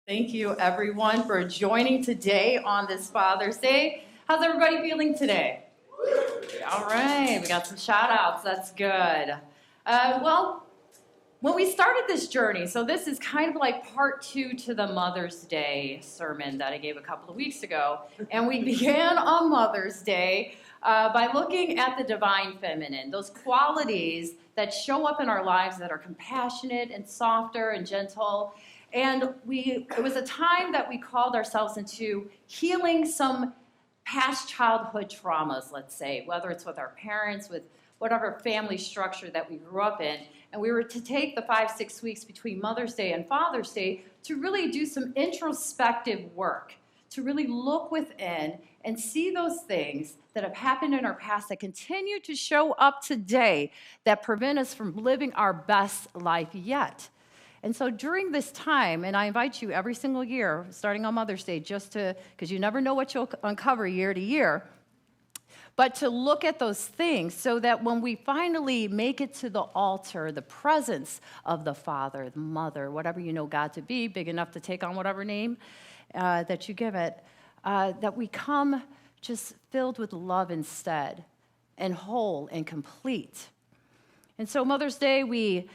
Thank you, everyone, for joining today on this Father's Day. How's everybody feeling today? All right, we got some shout outs. That's good. Well, when we started this journey, so this is kind of like part 2 to the Mother's Day sermon that I gave a couple of weeks ago. And we began on Mother's Day by looking at the divine feminine, those qualities that show up in our lives that are compassionate and softer and gentle. And it was a time that we called ourselves into healing some past childhood traumas, let's say, whether it's with our parents, with whatever family structure that we grew up in. And we were to take the 5-6 weeks between Mother's Day and Father's Day to really do some introspective work, to really look within and see those things that have happened in our past that continue to show up today that prevent us from living our best life yet. And so during this time, and I invite you every single year, starting on Mother's Day, just to, because you never know what you'll uncover year to year, but to look at those things so that when we finally make it to the altar, the presence of the Father, the Mother, whatever you know God to be, big enough to take on whatever name that you give it, that we come just filled with love instead, and whole and complete. And so Mother's Day, we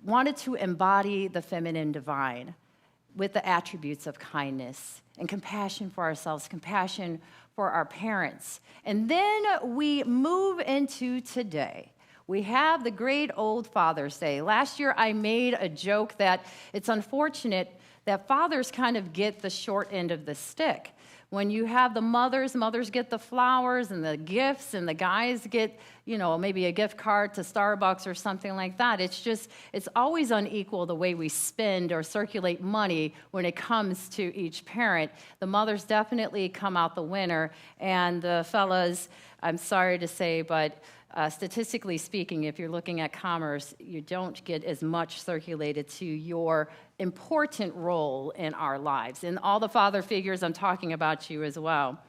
wanted to embody the feminine divine with the attributes of kindness and compassion for ourselves, compassion for our parents. And then we move into today. We have the great old Father's Day. Last year I made a joke that it's unfortunate that fathers kind of get the short end of the stick. When you have the mothers get the flowers and the gifts, and the guys get, maybe a gift card to Starbucks or something like that. It's always unequal the way we spend or circulate money when it comes to each parent. The mothers definitely come out the winner, and the fellas, I'm sorry to say, but statistically speaking, if you're looking at commerce, you don't get as much circulated to your important role in our lives. And all the father figures, I'm talking about you as well.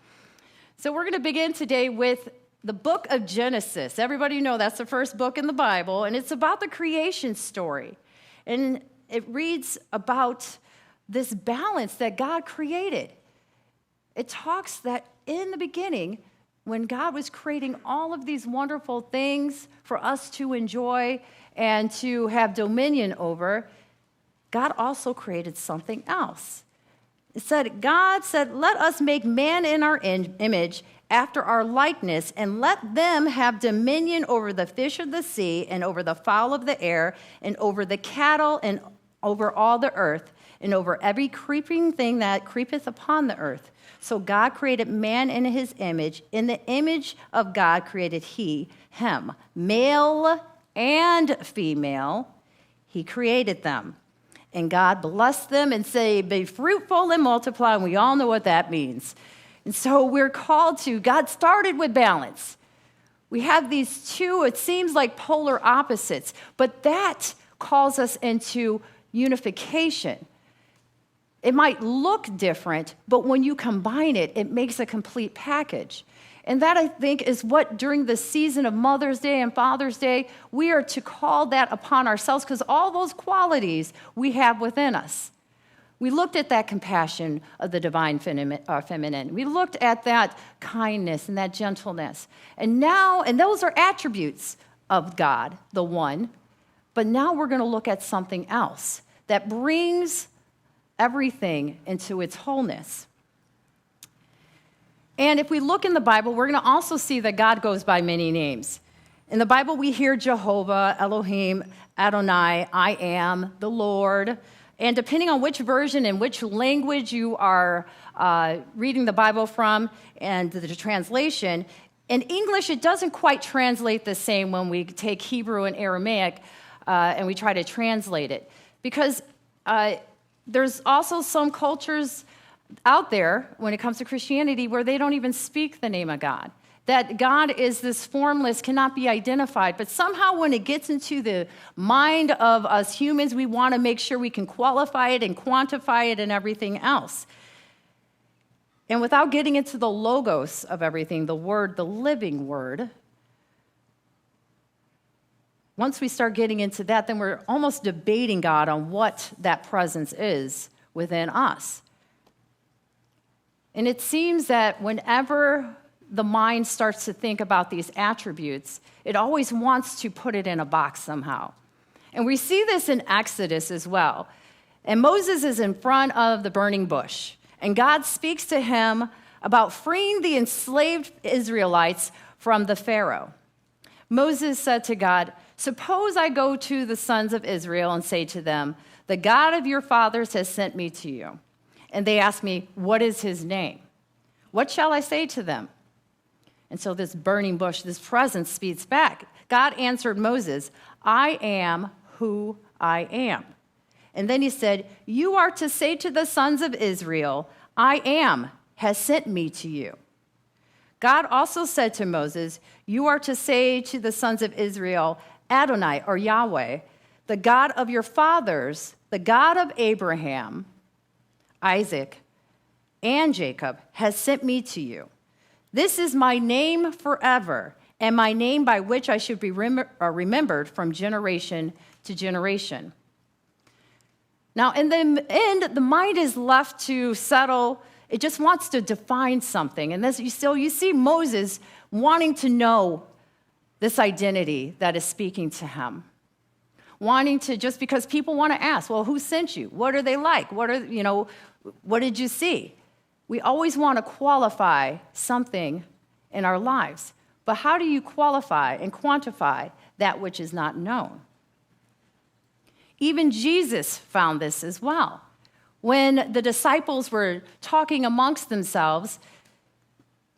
So we're going to begin today with the book of Genesis. Everybody know that's the first book in the Bible, and it's about the creation story. And it reads about this balance that God created. It talks that in the beginning, when God was creating all of these wonderful things for us to enjoy and to have dominion over, God also created something else. God said, let us make man in our image after our likeness, and let them have dominion over the fish of the sea, and over the fowl of the air, and over the cattle, and over all the earth, and over every creeping thing that creepeth upon the earth. So God created man in his image. In the image of God created he him. Male and female, he created them. And God blessed them and said, be fruitful and multiply. And we all know what that means. And so we're called to, God started with balance. We have these two, it seems like polar opposites, but that calls us into unification. It might look different, but when you combine it, it makes a complete package. And that, I think, is what during the season of Mother's Day and Father's Day, we are to call that upon ourselves, because all those qualities we have within us. We looked at that compassion of the divine feminine. We looked at that kindness and that gentleness. And those are attributes of God, the one. But now we're going to look at something else that brings everything into its wholeness. And if we look in the Bible, we're going to also see that God goes by many names. In the Bible, we hear Jehovah, Elohim, Adonai, I am, the Lord. And depending on which version and which language you are reading the Bible from and the translation, in English, it doesn't quite translate the same when we take Hebrew and Aramaic and we try to translate it. Because there's also some cultures out there when it comes to Christianity where they don't even speak the name of God. That God is this formless, cannot be identified. But somehow when it gets into the mind of us humans, we want to make sure we can qualify it and quantify it and everything else. And without getting into the logos of everything, the word, the living word, once we start getting into that, then we're almost debating God on what that presence is within us. And it seems that whenever the mind starts to think about these attributes, it always wants to put it in a box somehow. And we see this in Exodus as well. And Moses is in front of the burning bush, and God speaks to him about freeing the enslaved Israelites from the Pharaoh. Moses said to God, "Suppose I go to the sons of Israel and say to them, 'The God of your fathers has sent me to you.' And they ask me, 'What is his name?' What shall I say to them?" And so this burning bush, this presence speaks back. God answered Moses, "I am who I am." And then he said, "You are to say to the sons of Israel, 'I am has sent me to you.'" God also said to Moses, "You are to say to the sons of Israel, 'Adonai,' or Yahweh, 'the God of your fathers, the God of Abraham, Isaac, and Jacob, has sent me to you. This is my name forever, and my name by which I should be remembered from generation to generation." Now, in the end, the mind is left to settle. It just wants to define something. And you see Moses wanting to know this identity that is speaking to him. Wanting to, just because people want to ask, well, who sent you? What are they like? What did you see? We always want to qualify something in our lives. But how do you qualify and quantify that which is not known? Even Jesus found this as well. When the disciples were talking amongst themselves,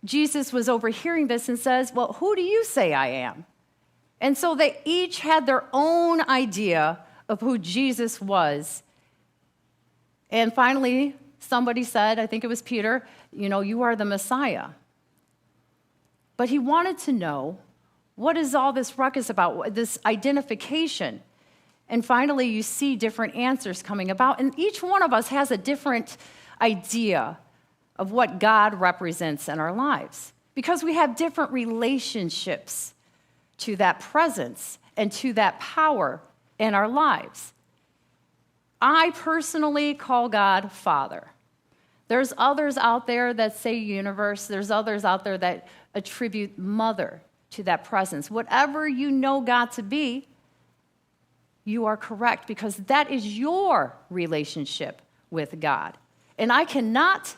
Jesus was overhearing this and says, "Well, who do you say I am?" And so they each had their own idea of who Jesus was. And finally, somebody said, I think it was Peter, "You are the Messiah." But he wanted to know, what is all this ruckus about, this identification? And finally, you see different answers coming about. And each one of us has a different idea of what God represents in our lives, because we have different relationships to that presence and to that power in our lives. I personally call God Father. There's others out there that say universe. There's others out there that attribute mother to that presence. Whatever you know God to be, you are correct, because that is your relationship with God. And I cannot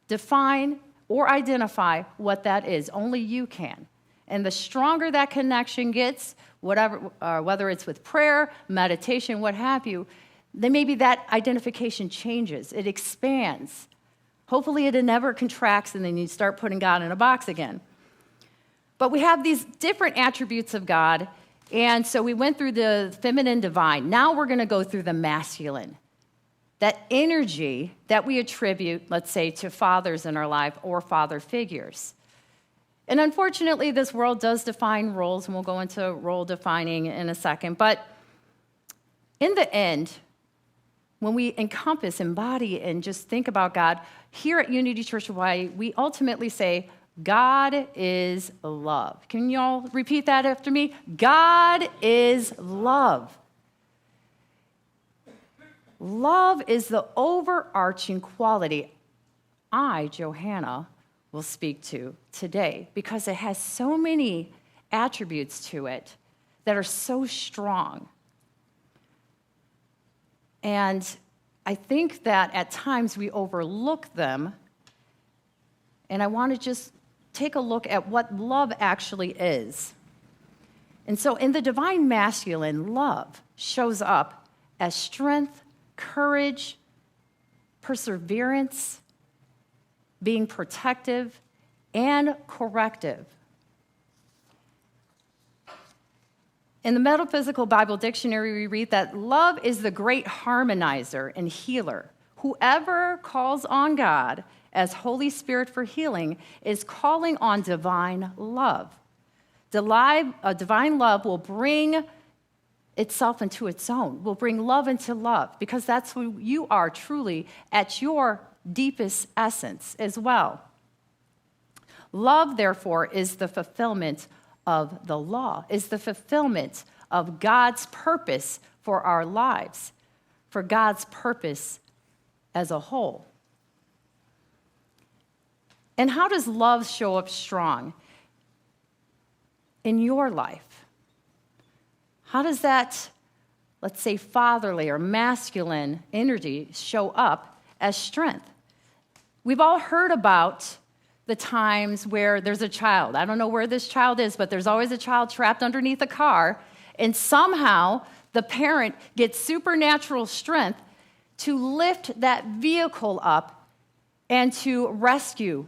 define or identify what that is. Only you can. And the stronger that connection gets, whether it's with prayer, meditation, what have you, then maybe that identification changes. It expands. Hopefully it never contracts, and then you start putting God in a box again. But we have these different attributes of God, and so we went through the feminine divine. Now we're going to go through the masculine. That energy that we attribute, let's say, to fathers in our life or father figures. And unfortunately, this world does define roles, and we'll go into role defining in a second. But in the end, when we encompass, embody, and just think about God, here at Unity Church Hawaii, we ultimately say, God is love. Can you all repeat that after me? God is love. Love is the overarching quality I, Johanna, will speak to today, because it has so many attributes to it that are so strong. And I think that at times we overlook them, and I want to just take a look at what love actually is. And so in the divine masculine, love shows up as strength, courage, perseverance, being protective, and corrective. In the Metaphysical Bible Dictionary, we read that love is the great harmonizer and healer. Whoever calls on God as Holy Spirit for healing is calling on divine love. Divine love will bring itself into its own, will bring love into love, because that's who you are truly at your deepest essence as well. Love, therefore, is the fulfillment of the law, is the fulfillment of God's purpose for our lives, for God's purpose as a whole. And how does love show up strong in your life? How does that, let's say, fatherly or masculine energy show up as strength? We've all heard about the times where there's a child. I don't know where this child is, but there's always a child trapped underneath a car, and somehow the parent gets supernatural strength to lift that vehicle up and to rescue.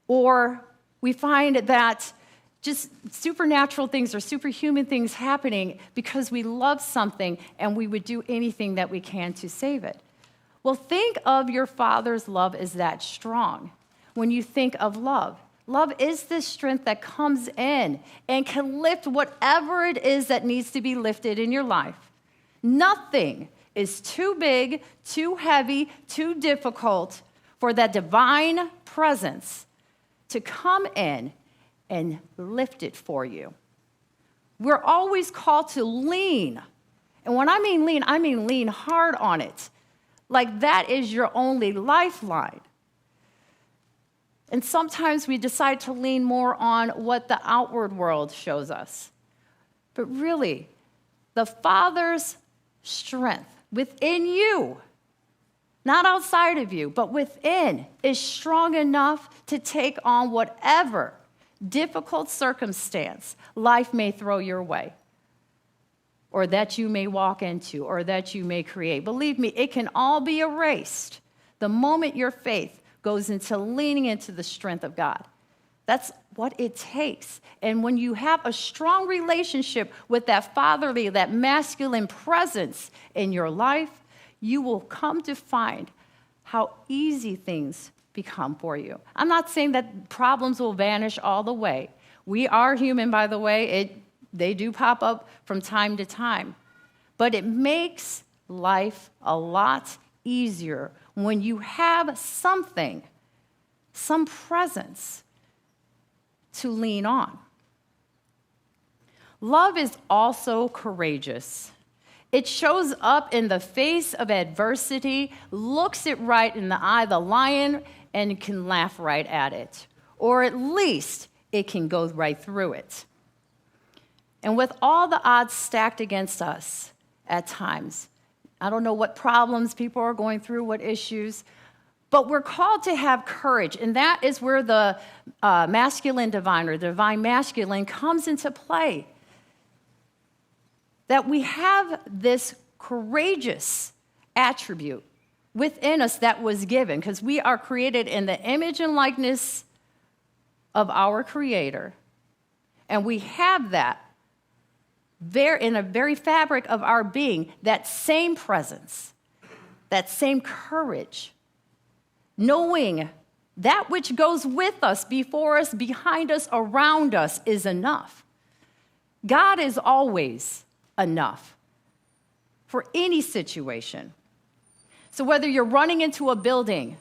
Or we find that just supernatural things or superhuman things happening because we love something and we would do anything that we can to save it. Well, think of your Father's love as that strong. When you think of love, love is this strength that comes in and can lift whatever it is that needs to be lifted in your life. Nothing is too big, too heavy, too difficult for that divine presence to come in and lift it for you. We're always called to lean. And when I mean lean hard on it. Like that is your only lifeline. And sometimes we decide to lean more on what the outward world shows us. But really, the Father's strength within you, not outside of you, but within, is strong enough to take on whatever difficult circumstance life may throw your way, or that you may walk into, or that you may create. Believe me, it can all be erased the moment your faith goes into leaning into the strength of God. That's what it takes. And when you have a strong relationship with that fatherly, that masculine presence in your life, you will come to find how easy things become for you. I'm not saying that problems will vanish all the way. We are human, by the way. They do pop up from time to time. But it makes life a lot easier when you have something, some presence to lean on. Love is also courageous. It shows up in the face of adversity, looks it right in the eye of the lion, and can laugh right at it. Or at least it can go right through it. And with all the odds stacked against us at times, I don't know what problems people are going through, what issues, but we're called to have courage. And that is where the masculine divine or divine masculine comes into play. That we have this courageous attribute within us that was given, because we are created in the image and likeness of our Creator. And we have that in a very fabric of our being, that same presence, that same courage, knowing that which goes with us, before us, behind us, around us is enough. God is always enough for any situation. So whether you're running into a building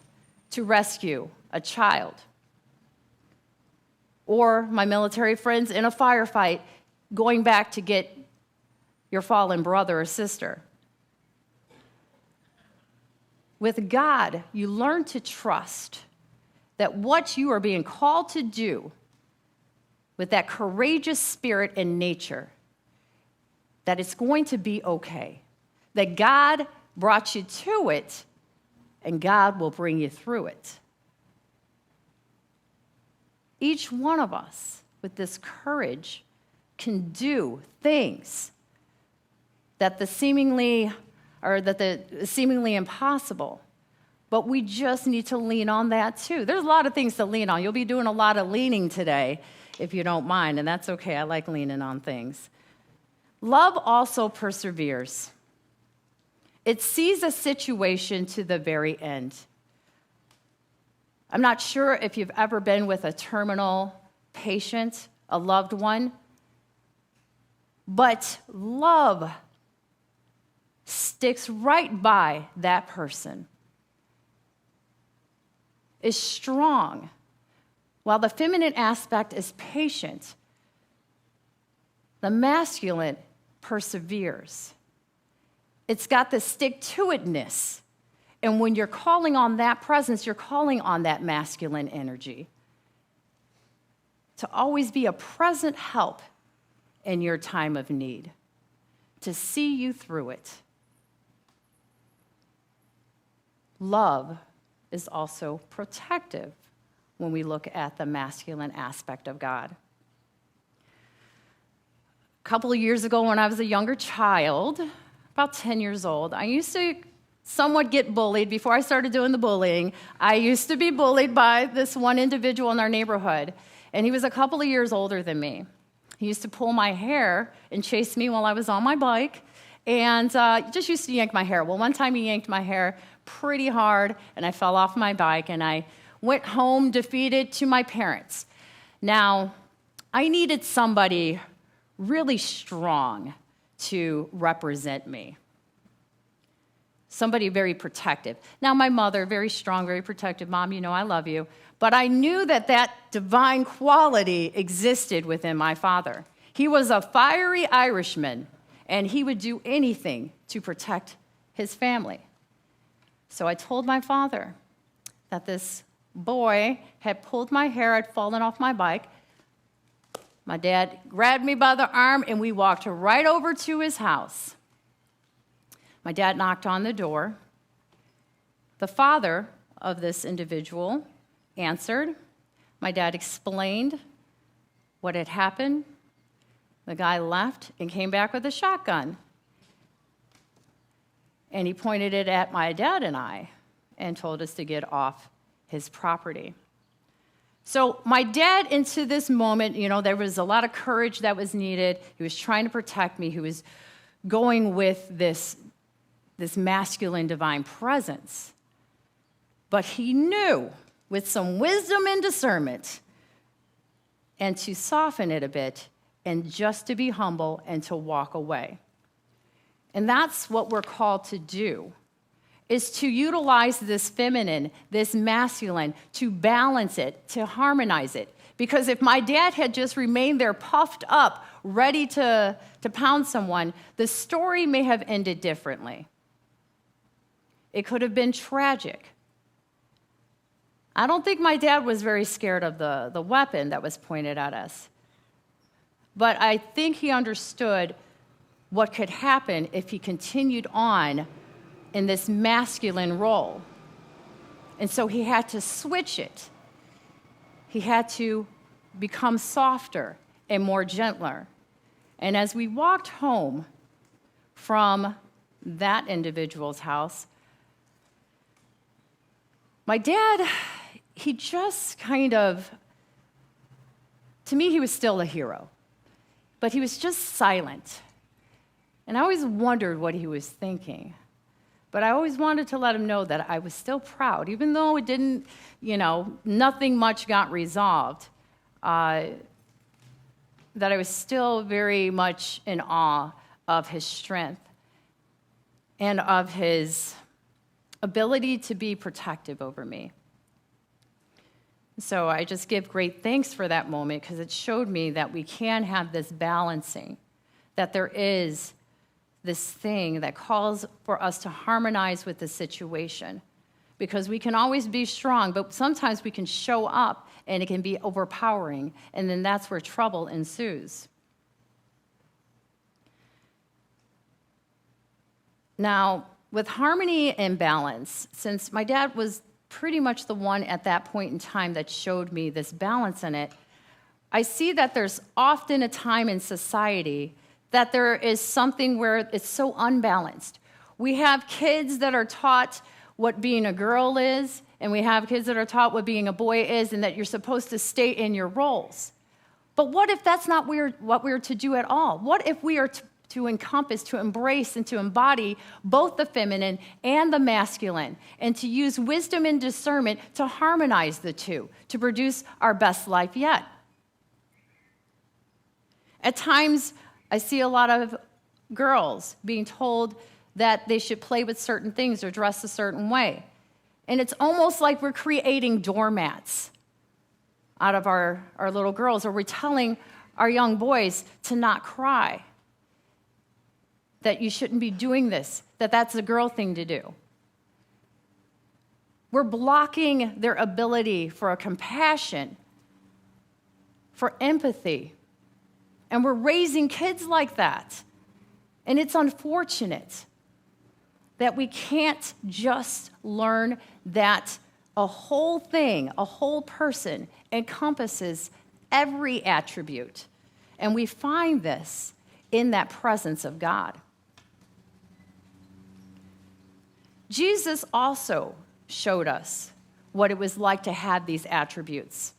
to rescue a child, or my military friends in a firefight going back to get your fallen brother or sister, with God, you learn to trust that what you are being called to do with that courageous spirit and nature, that it's going to be okay, that God brought you to it, and God will bring you through it. Each one of us with this courage can do things that the seemingly impossible, but we just need to lean on that too. There's a lot of things to lean on. You'll be doing a lot of leaning today, if you don't mind, and that's okay. I like leaning on things. Love also perseveres. It sees a situation to the very end. I'm not sure if you've ever been with a terminal patient, a loved one, but love sticks right by that person, is strong. While the feminine aspect is patient, the masculine perseveres. it's got the stick-to-itness. And when you're calling on that presence, you're calling on that masculine energy to always be a present help in your time of need, to see you through it. Love is also protective when we look at the masculine aspect of God. A couple of years ago, when I was a younger child, about 10 years old, I used to somewhat get bullied. Before I started doing the bullying, I used to be bullied by this one individual in our neighborhood, and he was a couple of years older than me. He used to pull my hair and chase me while I was on my bike, and just used to yank my hair. Well, one time he yanked my hair pretty hard, and I fell off my bike, and I went home defeated to my parents. Now, I needed somebody really strong to represent me. Somebody very protective. Now, my mother, very strong, very protective. Mom, you know I love you. But I knew that that divine quality existed within my father. He was a fiery Irishman, and he would do anything to protect his family. So I told my father that this boy had pulled my hair, I'd fallen off my bike. My dad grabbed me by the arm, and we walked right over to his house. My dad knocked on the door. The father of this individual answered. My dad explained what had happened. The guy left and came back with a shotgun. And he pointed it at my dad and I and told us to get off his property. So my dad, into this moment, there was a lot of courage that was needed. He was trying to protect me. He was going with this masculine divine presence. But he knew, with some wisdom and discernment, and to soften it a bit, and just to be humble and to walk away. And that's what we're called to do, is to utilize this feminine, this masculine, to balance it, to harmonize it. Because if my dad had just remained there puffed up, ready to pound someone, the story may have ended differently. It could have been tragic. I don't think my dad was very scared of the weapon that was pointed at us. But I think he understood what could happen if he continued on in this masculine role. And so he had to switch it. He had to become softer and more gentler. And as we walked home from that individual's house, my dad, he just to me, he was still a hero, but he was just silent. And I always wondered what he was thinking. But I always wanted to let him know that I was still proud, even though it didn't, nothing much got resolved, that I was still very much in awe of his strength and of his ability to be protective over me. So I just give great thanks for that moment, because it showed me that we can have this balancing, that there is this thing that calls for us to harmonize with the situation. Because we can always be strong, but sometimes we can show up and it can be overpowering, and then that's where trouble ensues. Now, with harmony and balance, since my dad was pretty much the one at that point in time that showed me this balance in it, I see that there's often a time in society that there is something where it's so unbalanced. We have kids that are taught what being a girl is, and we have kids that are taught what being a boy is, and that you're supposed to stay in your roles. But what if that's not what we're to do at all? What if we are to encompass, to embrace, and to embody both the feminine and the masculine, and to use wisdom and discernment to harmonize the two, to produce our best life yet? At times, I see a lot of girls being told that they should play with certain things or dress a certain way. And it's almost like we're creating doormats out of our little girls, or we're telling our young boys to not cry. that you shouldn't be doing this, that that's a girl thing to do. We're blocking their ability for a compassion, for empathy. And we're raising kids like that. And it's unfortunate that we can't just learn that a whole thing, a whole person encompasses every attribute. And we find this in that presence of God. Jesus also showed us what it was like to have these attributes.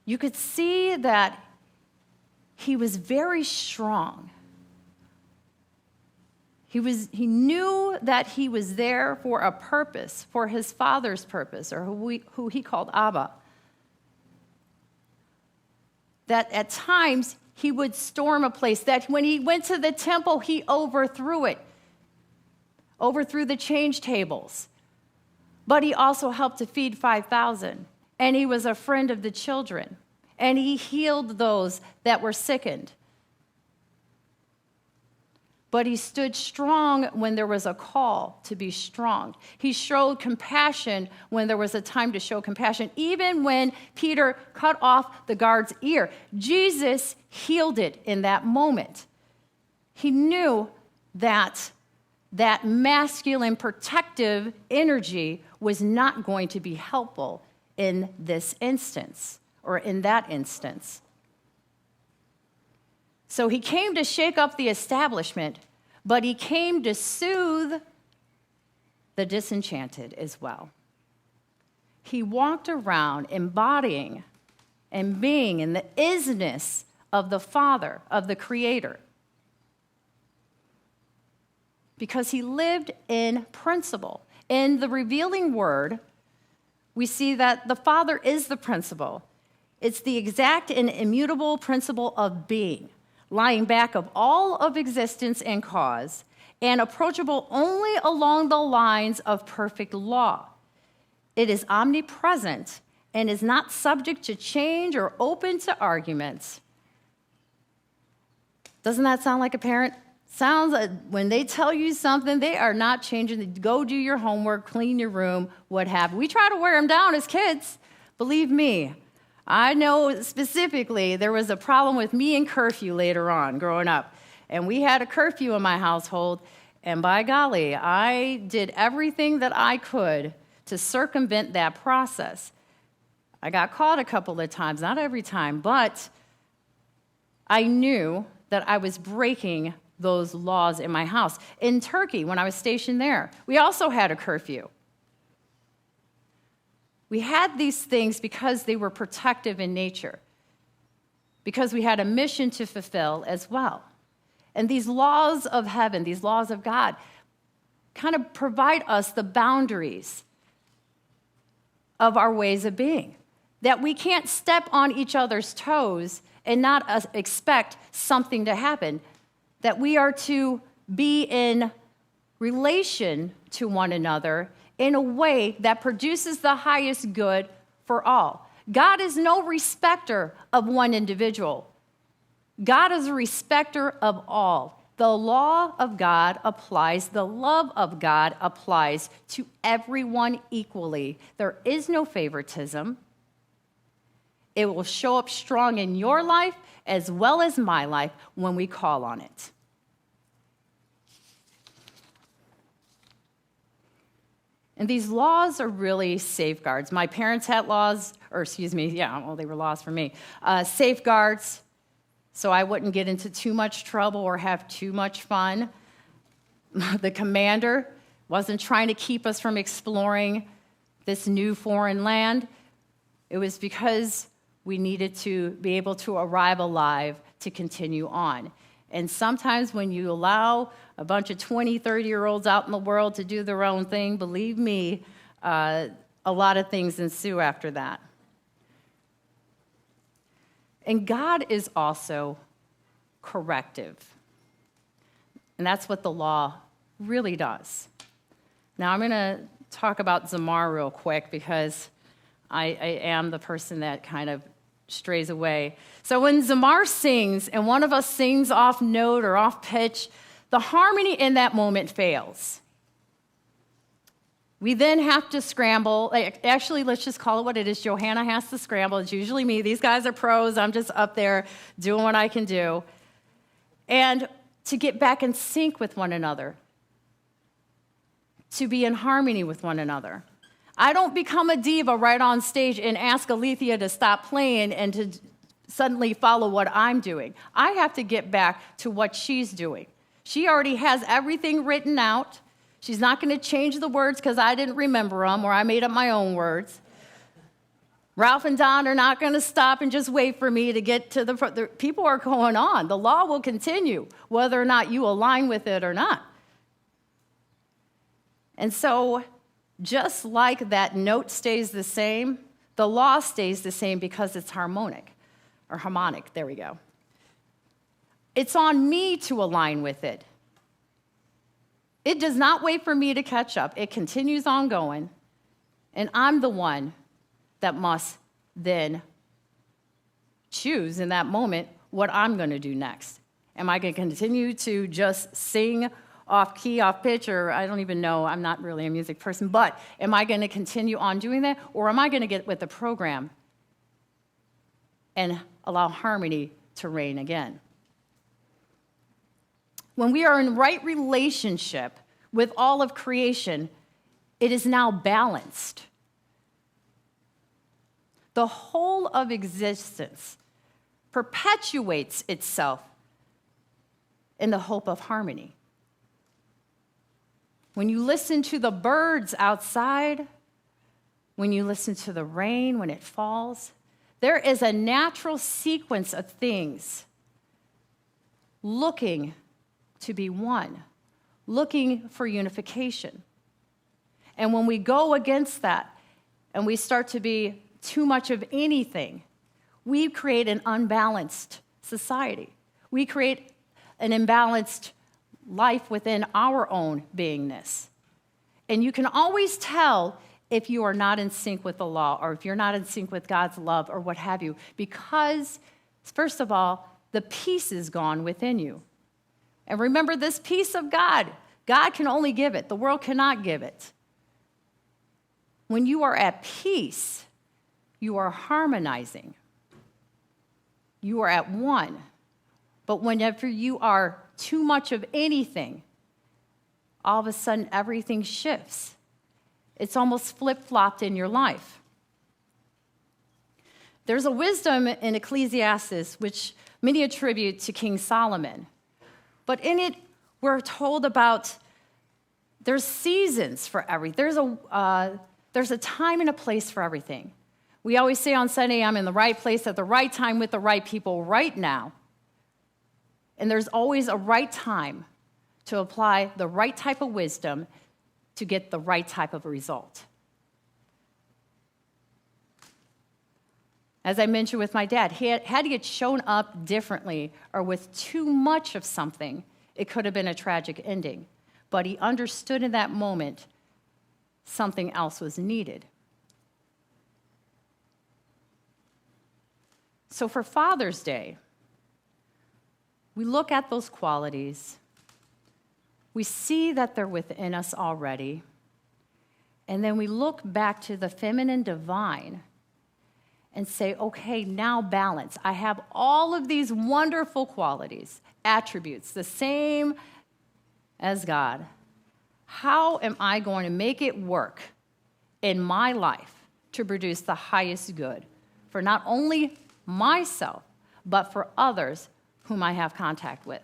You could see that he was very strong. He knew that he was there for a purpose, for his Father's purpose, or who he called Abba. That at times he would storm a place, that when he went to the temple, he overthrew it, overthrew the change tables. But he also helped to feed 5,000, and he was a friend of the children, and he healed those that were sickened. But he stood strong when there was a call to be strong. He showed compassion when there was a time to show compassion. Even when Peter cut off the guard's ear, Jesus healed it in that moment. He knew that that masculine protective energy was not going to be helpful in this instance, or in that instance. So he came to shake up the establishment, but he came to soothe the disenchanted as well. He walked around embodying and being in the isness of the Father, of the Creator. Because he lived in principle. In the revealing word, we see that the Father is the principle. It's the exact and immutable principle of being, lying back of all of existence and cause, and approachable only along the lines of perfect law. It is omnipresent and is not subject to change or open to arguments. Doesn't that sound like a parent? Sounds like when they tell you something, they are not changing. Go do your homework, clean your room, what have you. We try to wear them down as kids. Believe me, I know specifically there was a problem with me and curfew later on growing up. And we had a curfew in my household. And by golly, I did everything that I could to circumvent that process. I got caught a couple of times, not every time, but I knew that I was breaking those laws in my house. In Turkey, when I was stationed there, we also had a curfew. We had these things because they were protective in nature, because we had a mission to fulfill as well. And these laws of heaven, these laws of God, kind of provide us the boundaries of our ways of being, that we can't step on each other's toes and not expect something to happen, that we are to be in relation to one another in a way that produces the highest good for all. God is no respecter of one individual. God is a respecter of all. The law of God applies, the love of God applies to everyone equally. There is no favoritism. It will show up strong in your life as well as my life when we call on it. And these laws are really safeguards. My parents had laws, they were laws for me. Safeguards, so I wouldn't get into too much trouble or have too much fun. The commander wasn't trying to keep us from exploring this new foreign land. It was because we needed to be able to arrive alive to continue on. And sometimes when you allow a bunch of 20, 30-year-olds out in the world to do their own thing, believe me, a lot of things ensue after that. And God is also corrective. And that's what the law really does. Now I'm going to talk about Zamar real quick because I am the person that kind of strays away. So when Zamar sings and one of us sings off note or off pitch, the harmony in that moment fails. We then have to scramble. Actually, let's just call it what it is. Johanna has to scramble. It's usually me. These guys are pros. I'm just up there doing what I can do. And to get back in sync with one another, to be in harmony with one another. I don't become a diva right on stage and ask Alethea to stop playing and to suddenly follow what I'm doing. I have to get back to what she's doing. She already has everything written out. She's not going to change the words because I didn't remember them or I made up my own words. Ralph and Don are not going to stop and just wait for me to get to the people are going on. The law will continue, whether or not you align with it or not. And so, just like that note stays the same, the law stays the same because it's harmonic. There we go. It's on me to align with it. It does not wait for me to catch up. It continues on going, and I'm the one that must then choose in that moment what I'm going to do next. Am I going to continue to just sing off key, off pitch, or I don't even know, I'm not really a music person, but am I going to continue on doing that, or am I going to get with the program and allow harmony to reign again? When we are in right relationship with all of creation, it is now balanced. The whole of existence perpetuates itself in the hope of harmony. When you listen to the birds outside, when you listen to the rain when it falls, there is a natural sequence of things looking to be one, looking for unification. And when we go against that and we start to be too much of anything, we create an unbalanced society. We create an imbalanced life within our own beingness. And you can always tell if you are not in sync with the law or if you're not in sync with God's love or what have you, because, first of all, the peace is gone within you. And remember this peace of God. God can only give it. The world cannot give it. When you are at peace, you are harmonizing. You are at one. But whenever you are too much of anything, all of a sudden everything shifts. It's almost flip-flopped in your life. There's a wisdom in Ecclesiastes which many attribute to King Solomon. But in it, we're told about there's seasons for everything. There's a time and a place for everything. We always say on Sunday, I'm in the right place at the right time with the right people right now. And there's always a right time to apply the right type of wisdom to get the right type of result. As I mentioned with my dad, he had to get shown up differently or with too much of something, it could have been a tragic ending. But he understood in that moment something else was needed. So for Father's Day, we look at those qualities. We see that they're within us already. And then we look back to the feminine divine and say, okay, now balance. I have all of these wonderful qualities, attributes, the same as God. How am I going to make it work in my life to produce the highest good for not only myself, but for others whom I have contact with?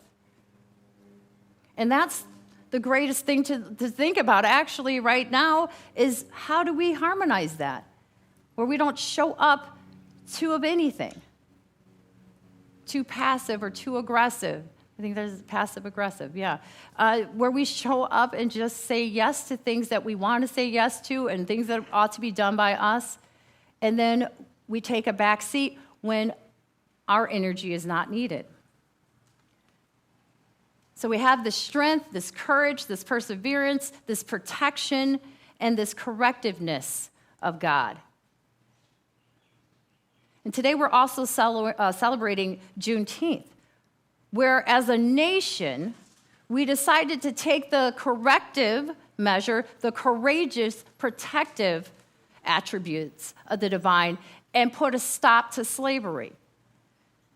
And that's the greatest thing to think about actually right now is how do we harmonize that? Where we don't show up too of anything, too passive or too aggressive. I think there's passive-aggressive, yeah. Where we show up and just say yes to things that we want to say yes to and things that ought to be done by us, and then we take a back seat when our energy is not needed. So we have this strength, this courage, this perseverance, this protection, and this correctiveness of God. And today we're also celebrating Juneteenth, where as a nation, we decided to take the corrective measure, the courageous, protective attributes of the divine, and put a stop to slavery,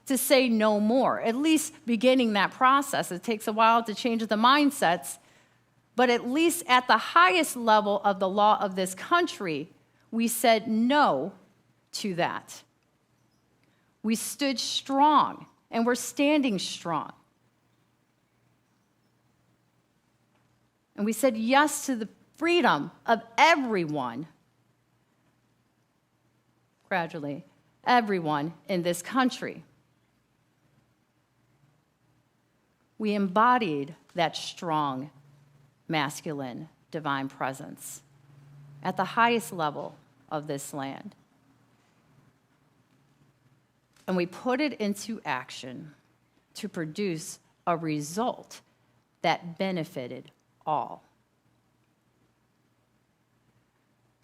to say no more, at least beginning that process. It takes a while to change the mindsets, but at least at the highest level of the law of this country, we said no to that. We stood strong, and we're standing strong. And we said yes to the freedom of everyone, gradually, everyone in this country. We embodied that strong, masculine, divine presence at the highest level of this land. And we put it into action to produce a result that benefited all.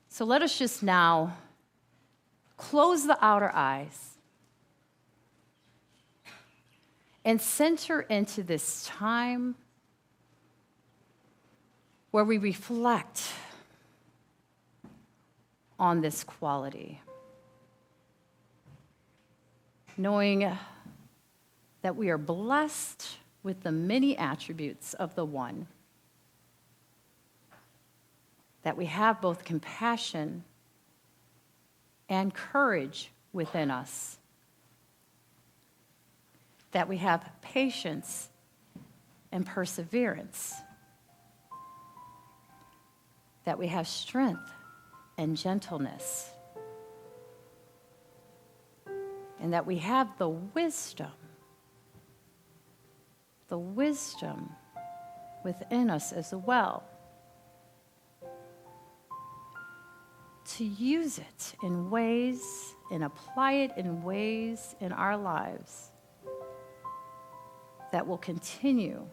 So let us just now close the outer eyes and center into this time where we reflect on this quality, knowing that we are blessed with the many attributes of the One, that we have both compassion and courage within us, that we have patience and perseverance, that we have strength and gentleness, and that we have the wisdom within us as well, to use it in ways and apply it in ways in our lives that will continue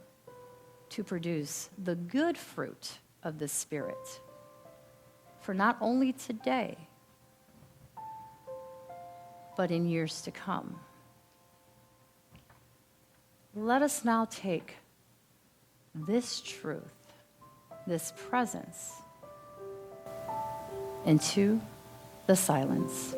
to produce the good fruit of the Spirit for not only today, but in years to come. Let us now take this truth, this presence, into the silence.